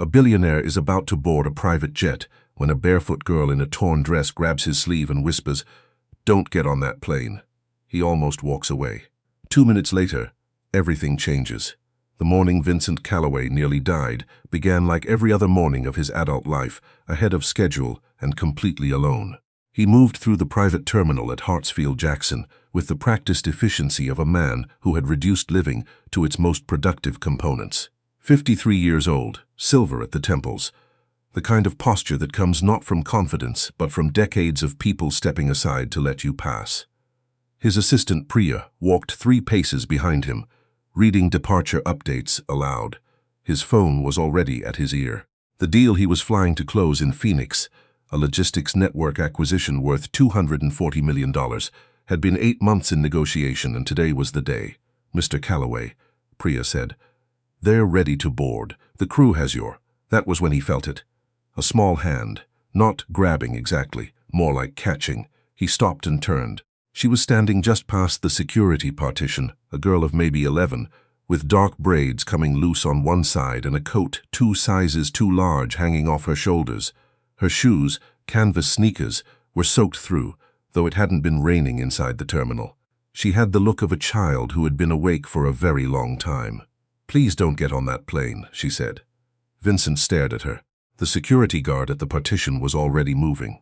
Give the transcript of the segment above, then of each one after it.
A billionaire is about to board a private jet when a barefoot girl in a torn dress grabs his sleeve and whispers, "Don't get on that plane." He almost walks away. 2 minutes later, everything changes. The morning Vincent Calloway nearly died began like every other morning of his adult life, ahead of schedule and completely alone. He moved through the private terminal at Hartsfield-Jackson with the practiced efficiency of a man who had reduced living to its most productive components. 53 years old, silver at the temples, the kind of posture that comes not from confidence but from decades of people stepping aside to let you pass. His assistant Priya walked 3 paces behind him, reading departure updates aloud. His phone was already at his ear. The deal he was flying to close in Phoenix, a logistics network acquisition worth $240 million, had been 8 months in negotiation, and today was the day. "Mr. Calloway," Priya said, "they're ready to board. The crew has your—" That was when he felt it. A small hand, not grabbing exactly, more like catching. He stopped and turned. She was standing just past the security partition, a girl of maybe 11, with dark braids coming loose on one side and a coat 2 sizes too large hanging off her shoulders. Her shoes, canvas sneakers, were soaked through, though it hadn't been raining inside the terminal. She had the look of a child who had been awake for a very long time. "Please don't get on that plane," she said. Vincent stared at her. The security guard at the partition was already moving.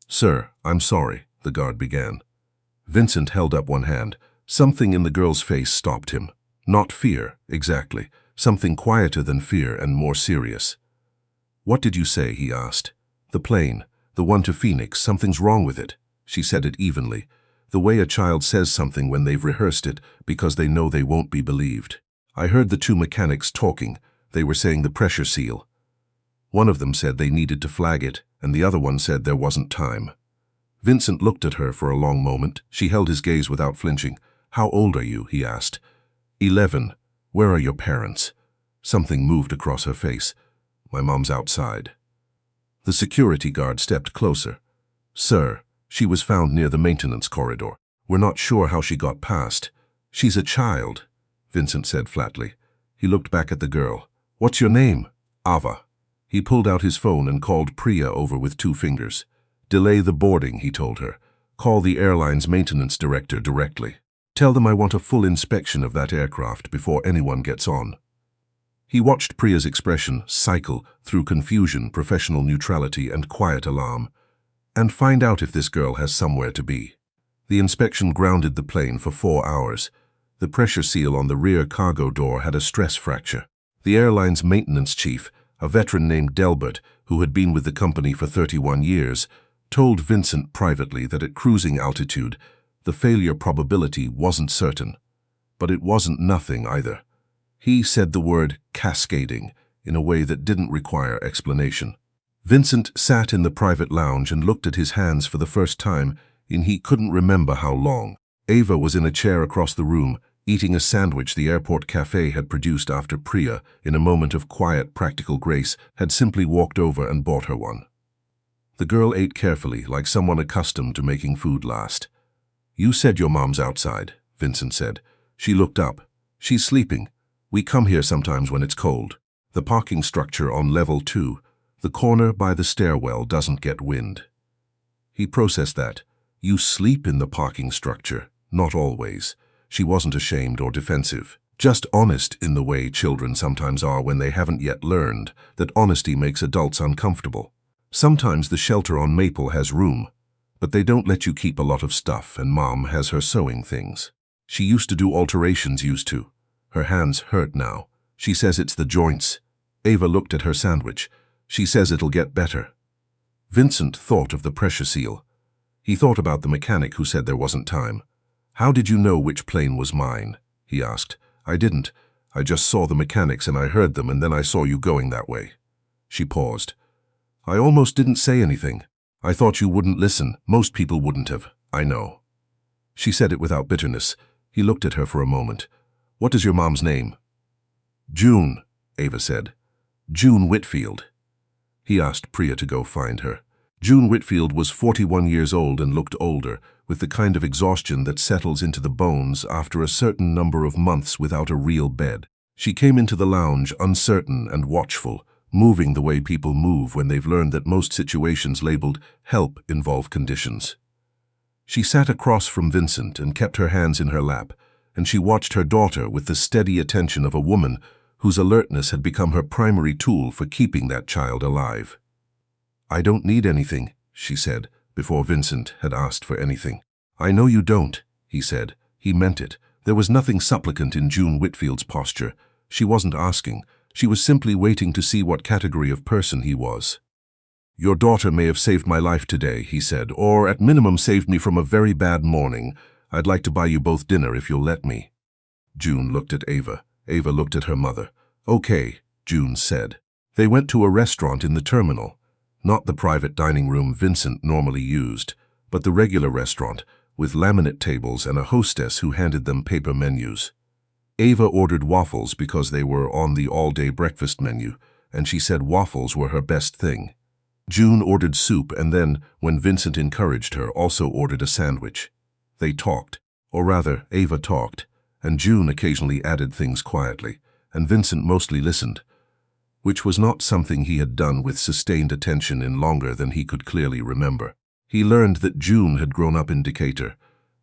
"Sir, I'm sorry," the guard began. Vincent held up one hand. Something in the girl's face stopped him. Not fear, exactly. Something quieter than fear and more serious. "What did you say?" he asked. "The plane, the one to Phoenix, something's wrong with it." She said it evenly, the way a child says something when they've rehearsed it because they know they won't be believed. "I heard the 2 mechanics talking. They were saying the pressure seal. One of them said they needed to flag it, and the other one said there wasn't time." Vincent looked at her for a long moment. She held his gaze without flinching. "How old are you?" he asked. 11. "Where are your parents?" Something moved across her face. "My mom's outside." The security guard stepped closer. "Sir, she was found near the maintenance corridor. We're not sure how she got past." "She's a child," Vincent said flatly. He looked back at the girl. "What's your name?" "Ava." He pulled out his phone and called Priya over with 2 fingers. "Delay the boarding," he told her. "Call the airline's maintenance director directly. Tell them I want a full inspection of that aircraft before anyone gets on." He watched Priya's expression cycle through confusion, professional neutrality, and quiet alarm. "And find out if this girl has somewhere to be." The inspection grounded the plane for 4 hours. The pressure seal on the rear cargo door had a stress fracture. The airline's maintenance chief, a veteran named Delbert, who had been with the company for 31 years, told Vincent privately that at cruising altitude, the failure probability wasn't certain. But it wasn't nothing either. He said the word cascading in a way that didn't require explanation. Vincent sat in the private lounge and looked at his hands for the first time in he couldn't remember how long. Ava was in a chair across the room, eating a sandwich the airport cafe had produced after Priya, in a moment of quiet, practical grace, had simply walked over and bought her one. The girl ate carefully, like someone accustomed to making food last. "You said your mom's outside," Vincent said. She looked up. "She's sleeping. We come here sometimes when it's cold. The parking structure on level 2, the corner by the stairwell, doesn't get wind." He processed that. "You sleep in the parking structure." "Not always." She wasn't ashamed or defensive, just honest in the way children sometimes are when they haven't yet learned that honesty makes adults uncomfortable. "Sometimes the shelter on Maple has room, but they don't let you keep a lot of stuff, and Mom has her sewing things. She used to do alterations, used to. Her hands hurt now. She says it's the joints." Ava looked at her sandwich. "She says it'll get better." Vincent thought of the pressure seal. He thought about the mechanic who said there wasn't time. "How did you know which plane was mine?" he asked. "I didn't. I just saw the mechanics and I heard them, and then I saw you going that way." She paused. "I almost didn't say anything. I thought you wouldn't listen. Most people wouldn't have. I know." She said it without bitterness. He looked at her for a moment. "What is your mom's name?" "June," Ava said. "June Whitfield." He asked Priya to go find her. June Whitfield was 41 years old and looked older, with the kind of exhaustion that settles into the bones after a certain number of months without a real bed. She came into the lounge uncertain and watchful, moving the way people move when they've learned that most situations labeled help involve conditions. She sat across from Vincent and kept her hands in her lap, and she watched her daughter with the steady attention of a woman whose alertness had become her primary tool for keeping that child alive. "I don't need anything," she said, before Vincent had asked for anything. "I know you don't," he said. He meant it. There was nothing supplicant in June Whitfield's posture. She wasn't asking. She was simply waiting to see what category of person he was. "Your daughter may have saved my life today," he said, "or at minimum saved me from a very bad morning. I'd like to buy you both dinner if you'll let me." June looked at Ava. Ava looked at her mother. "Okay," June said. They went to a restaurant in the terminal. Not the private dining room Vincent normally used, but the regular restaurant, with laminate tables and a hostess who handed them paper menus. Ava ordered waffles because they were on the all-day breakfast menu, and she said waffles were her best thing. June ordered soup and then, when Vincent encouraged her, also ordered a sandwich. They talked, or rather, Ava talked, and June occasionally added things quietly, and Vincent mostly listened, which was not something he had done with sustained attention in longer than he could clearly remember. He learned that June had grown up in Decatur,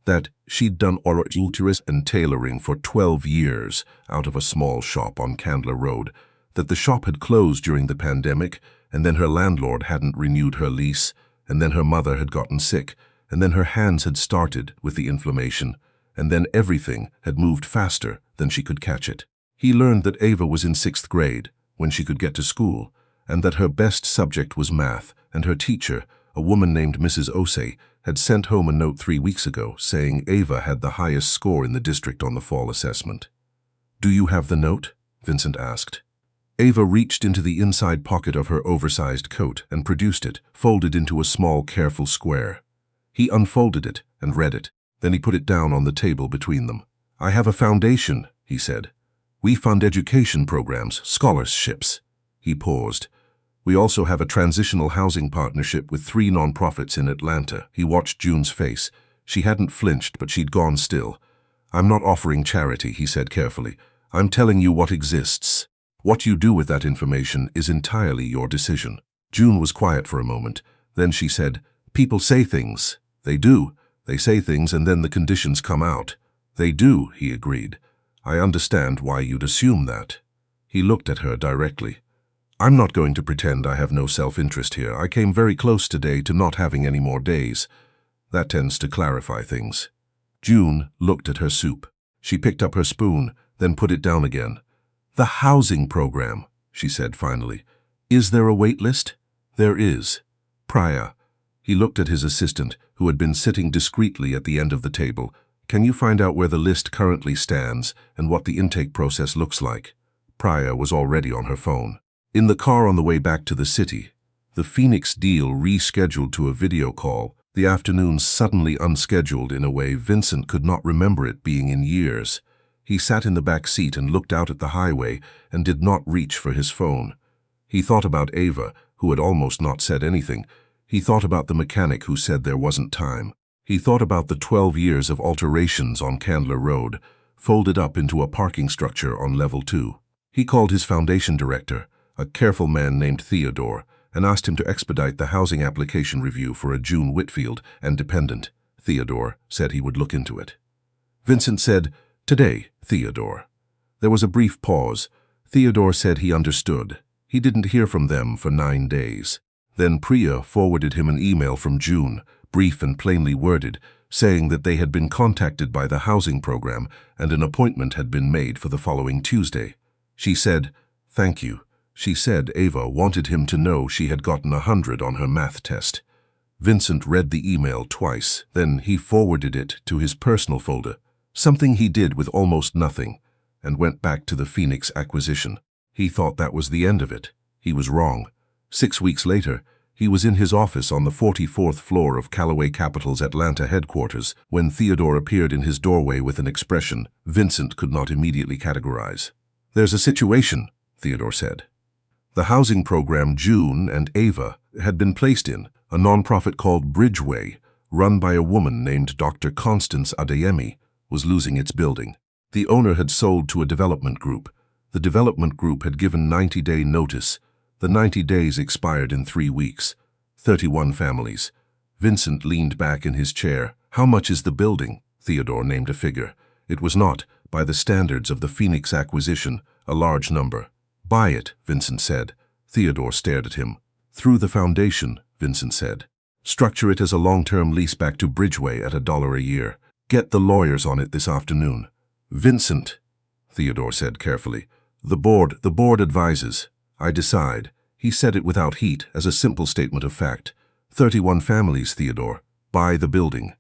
that she'd done horticulture and tailoring for 12 years out of a small shop on Candler Road, that the shop had closed during the pandemic, and then her landlord hadn't renewed her lease, and then her mother had gotten sick, and then her hands had started with the inflammation, and then everything had moved faster than she could catch it. He learned that Ava was in 6th grade, when she could get to school, and that her best subject was math, and her teacher, a woman named Mrs. Osei, had sent home a note 3 weeks ago saying Ava had the highest score in the district on the fall assessment. "Do you have the note?" Vincent asked. Ava reached into the inside pocket of her oversized coat and produced it, folded into a small, careful square. He unfolded it and read it. Then he put it down on the table between them. "I have a foundation," he said. "We fund education programs, scholarships." He paused. "We also have a transitional housing partnership with 3 nonprofits in Atlanta." He watched June's face. She hadn't flinched, but she'd gone still. "I'm not offering charity," he said carefully. "I'm telling you what exists. What you do with that information is entirely your decision." June was quiet for a moment. Then she said, "People say things." "They do. They say things and then the conditions come out." "They do," he agreed. "I understand why you'd assume that." He looked at her directly. "I'm not going to pretend I have no self-interest here. I came very close today to not having any more days. That tends to clarify things." June looked at her soup. She picked up her spoon, then put it down again. "The housing program," she said finally. "Is there a wait list?" "There is." "Priya." He looked at his assistant, who had been sitting discreetly at the end of the table. "Can you find out where the list currently stands and what the intake process looks like?" Priya was already on her phone. In the car on the way back to the city, the Phoenix deal rescheduled to a video call, the afternoon suddenly unscheduled in a way Vincent could not remember it being in years. He sat in the back seat and looked out at the highway and did not reach for his phone. He thought about Ava, who had almost not said anything. He thought about the mechanic who said there wasn't time. He thought about the 12 years of alterations on Candler Road, folded up into a parking structure on level 2. He called his foundation director, a careful man named Theodore, and asked him to expedite the housing application review for a June Whitfield and dependent. Theodore said he would look into it. Vincent said, "Today, Theodore." There was a brief pause. Theodore said he understood. He didn't hear from them for 9 days. Then Priya forwarded him an email from June, brief and plainly worded, saying that they had been contacted by the housing program and an appointment had been made for the following Tuesday. She said, "Thank you." She said Ava wanted him to know she had gotten 100 on her math test. Vincent read the email twice, then he forwarded it to his personal folder, something he did with almost nothing, and went back to the Phoenix acquisition. He thought that was the end of it. He was wrong. 6 weeks later, he was in his office on the 44th floor of Callaway Capital's Atlanta headquarters when Theodore appeared in his doorway with an expression Vincent could not immediately categorize. "There's a situation," Theodore said. The housing program June and Ava had been placed in, a nonprofit called Bridgeway, run by a woman named Dr. Constance Adeyemi, was losing its building. The owner had sold to a development group. The development group had given 90-day notice. The 90 days expired in 3 weeks. 31 families. Vincent leaned back in his chair. How much is the building? Theodore named a figure. It was not, by the standards of the Phoenix acquisition, a large number. Buy it, Vincent said. Theodore stared at him. Through the foundation, Vincent said. Structure it as a long-term lease back to Bridgeway at $1 a year. Get the lawyers on it this afternoon. Vincent, Theodore said carefully. The board advises. I decide. He said it without heat, as a simple statement of fact. 31 families, Theodore. Buy the building.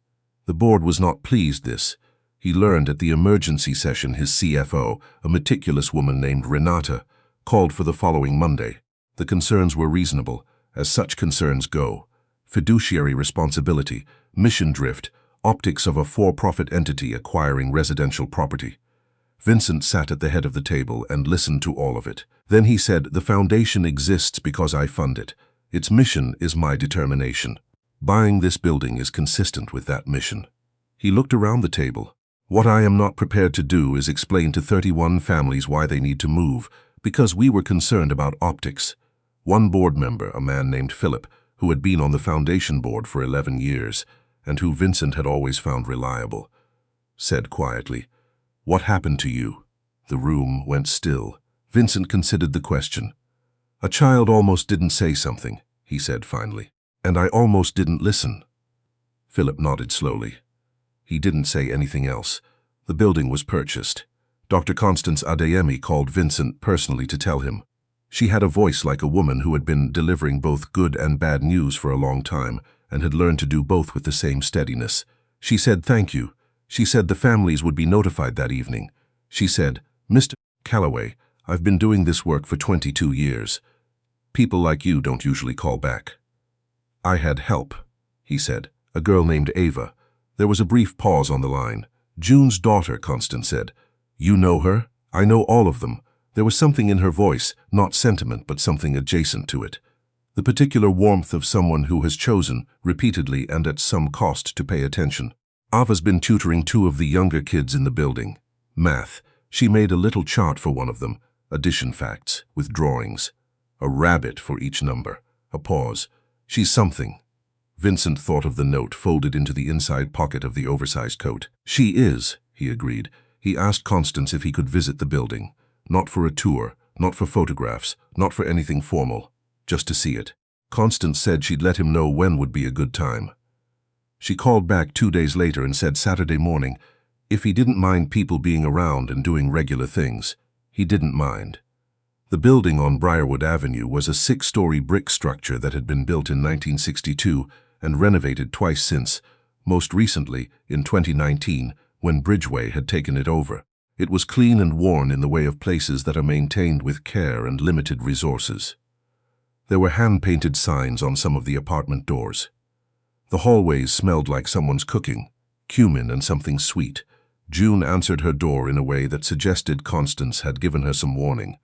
The board was not pleased this. He learned at the emergency session his CFO, a meticulous woman named Renata, called for the following Monday. The concerns were reasonable, as such concerns go. Fiduciary responsibility, mission drift, optics of a for-profit entity acquiring residential property. Vincent sat at the head of the table and listened to all of it. Then he said, the foundation exists because I fund it. Its mission is my determination. Buying this building is consistent with that mission. He looked around the table. What I am not prepared to do is explain to 31 families why they need to move, because we were concerned about optics. One board member, a man named Philip, who had been on the foundation board for 11 years, and who Vincent had always found reliable, said quietly, "What happened to you?" The room went still. Vincent considered the question. "A child almost didn't say something," he said finally. "And I almost didn't listen." Philip nodded slowly. He didn't say anything else. The building was purchased. Dr. Constance Adeyemi called Vincent personally to tell him. She had a voice like a woman who had been delivering both good and bad news for a long time and had learned to do both with the same steadiness. She said thank you. She said the families would be notified that evening. She said, "Mr. Calloway, I've been doing this work for 22 years. People like you don't usually call back." "I had help," he said, "a girl named Ava." There was a brief pause on the line. "June's daughter," Constance said. "You know her?" "I know all of them." There was something in her voice, not sentiment, but something adjacent to it. The particular warmth of someone who has chosen, repeatedly and at some cost, to pay attention. Ava's been tutoring 2 of the younger kids in the building. Math. She made a little chart for one of them, addition facts, with drawings. A rabbit for each number. A pause. "She's something." Vincent thought of the note folded into the inside pocket of the oversized coat. "She is," he agreed. He asked Constance if he could visit the building. Not for a tour, not for photographs, not for anything formal, just to see it. Constance said she'd let him know when would be a good time. She called back 2 days later and said Saturday morning, if he didn't mind people being around and doing regular things. He didn't mind. The building on Briarwood Avenue was a 6-story brick structure that had been built in 1962 and renovated twice since, most recently in 2019 when Bridgeway had taken it over. It was clean and worn in the way of places that are maintained with care and limited resources. There were hand-painted signs on some of the apartment doors. The hallways smelled like someone's cooking, cumin and something sweet. June answered her door in a way that suggested Constance had given her some warning,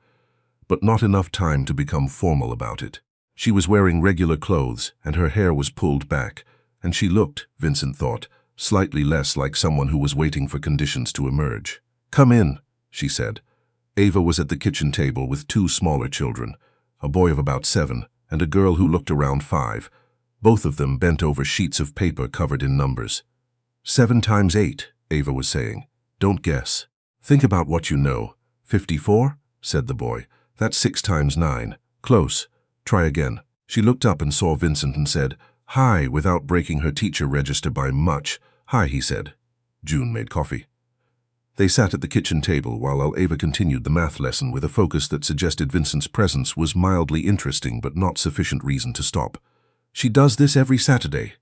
but not enough time to become formal about it. She was wearing regular clothes, and her hair was pulled back, and she looked, Vincent thought, slightly less like someone who was waiting for conditions to emerge. "Come in," she said. Ava was at the kitchen table with 2 smaller children, a boy of about 7 and a girl who looked around 5. Both of them bent over sheets of paper covered in numbers. 7 times 8, Ava was saying. "Don't guess. Think about what you know." 54, said the boy. "That's 6 times 9. Close. Try again." She looked up and saw Vincent and said, "Hi," without breaking her teacher register by much. "Hi," he said. June made coffee. They sat at the kitchen table while Ava continued the math lesson with a focus that suggested Vincent's presence was mildly interesting but not sufficient reason to stop. "She does this every Saturday,"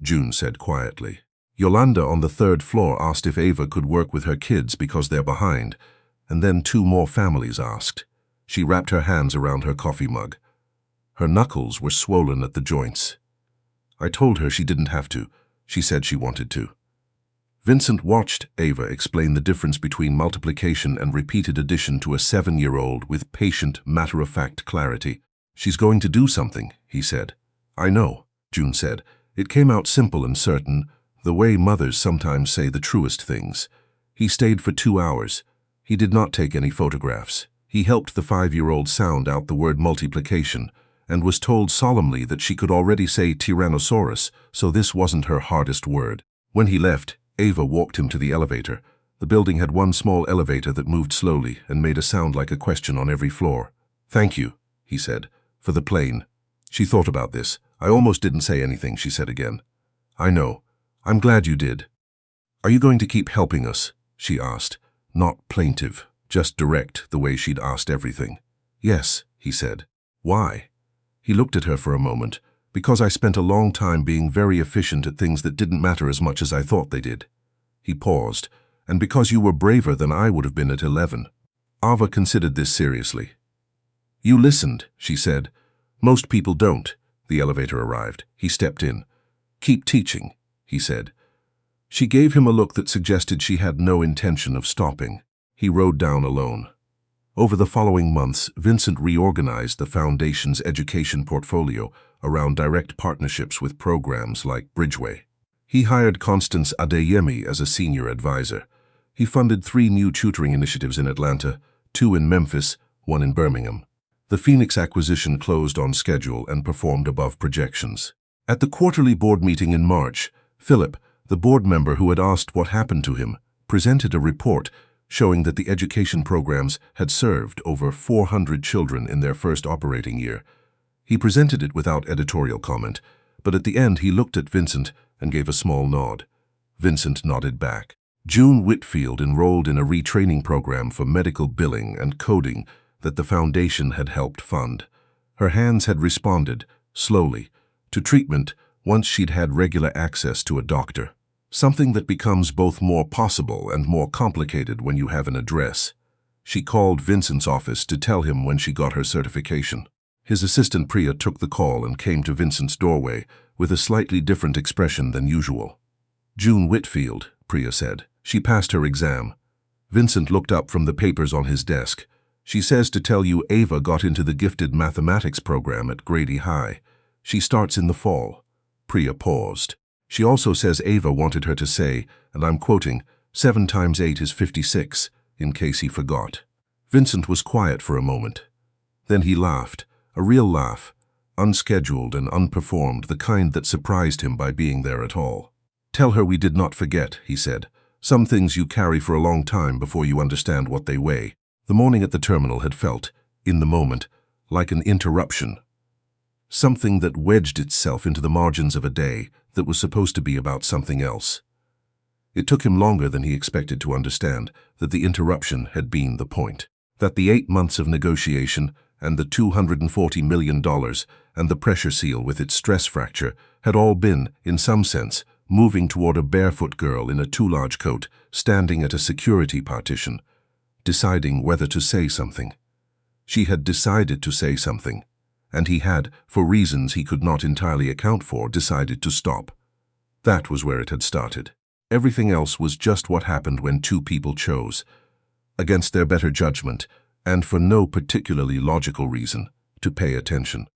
June said quietly. Yolanda on the 3rd floor asked if Ava could work with her kids because they're behind, and then 2 more families asked. She wrapped her hands around her coffee mug. Her knuckles were swollen at the joints. "I told her she didn't have to. She said she wanted to." Vincent watched Ava explain the difference between multiplication and repeated addition to a 7-year-old with patient, matter-of-fact clarity. "She's going to do something," he said. "I know," June said. It came out simple and certain, the way mothers sometimes say the truest things. He stayed for 2 hours. He did not take any photographs. He helped the 5-year-old sound out the word multiplication and was told solemnly that she could already say Tyrannosaurus, so this wasn't her hardest word. When he left, Ava walked him to the elevator. The building had one small elevator that moved slowly and made a sound like a question on every floor. "Thank you," he said, "for the plane." She thought about this. "I almost didn't say anything," she said again. "I know. I'm glad you did." "Are you going to keep helping us?" she asked. Not plaintive, just direct, the way she'd asked everything. "Yes," he said. "Why?" He looked at her for a moment. "Because I spent a long time being very efficient at things that didn't matter as much as I thought they did." He paused. "And because you were braver than I would have been at 11. Ava considered this seriously. "You listened," she said. "Most people don't." The elevator arrived. He stepped in. "Keep teaching," he said. She gave him a look that suggested she had no intention of stopping. He rode down alone. Over the following months, Vincent reorganized the Foundation's education portfolio around direct partnerships with programs like Bridgeway. He hired Constance Adeyemi as a senior advisor. He funded 3 new tutoring initiatives in Atlanta, 2 in Memphis, 1 in Birmingham. The Phoenix acquisition closed on schedule and performed above projections. At the quarterly board meeting in March, Philip, the board member who had asked what happened to him, presented a report showing that the education programs had served over 400 children in their first operating year. He presented it without editorial comment, but at the end he looked at Vincent and gave a small nod. Vincent nodded back. June Whitfield enrolled in a retraining program for medical billing and coding that the Foundation had helped fund. Her hands had responded, slowly, to treatment once she'd had regular access to a doctor. Something that becomes both more possible and more complicated when you have an address. She called Vincent's office to tell him when she got her certification. His assistant Priya took the call and came to Vincent's doorway with a slightly different expression than usual. "June Whitfield," Priya said. "She passed her exam." Vincent looked up from the papers on his desk. "She says to tell you Ava got into the gifted mathematics program at Grady High. She starts in the fall." Priya paused. "She also says Ava wanted her to say, and I'm quoting, 7 times 8 is 56, in case he forgot." Vincent was quiet for a moment. Then he laughed, a real laugh, unscheduled and unperformed, the kind that surprised him by being there at all. "Tell her we did not forget," he said. "Some things you carry for a long time before you understand what they weigh." The morning at the terminal had felt, in the moment, like an interruption. Something that wedged itself into the margins of a day that was supposed to be about something else. It took him longer than he expected to understand that the interruption had been the point. That the 8 months of negotiation and the $240 million and the pressure seal with its stress fracture had all been, in some sense, moving toward a barefoot girl in a too large coat, standing at a security partition, deciding whether to say something. She had decided to say something, and he had, for reasons he could not entirely account for, decided to stop. That was where it had started. Everything else was just what happened when 2 people chose, against their better judgment, and for no particularly logical reason, to pay attention.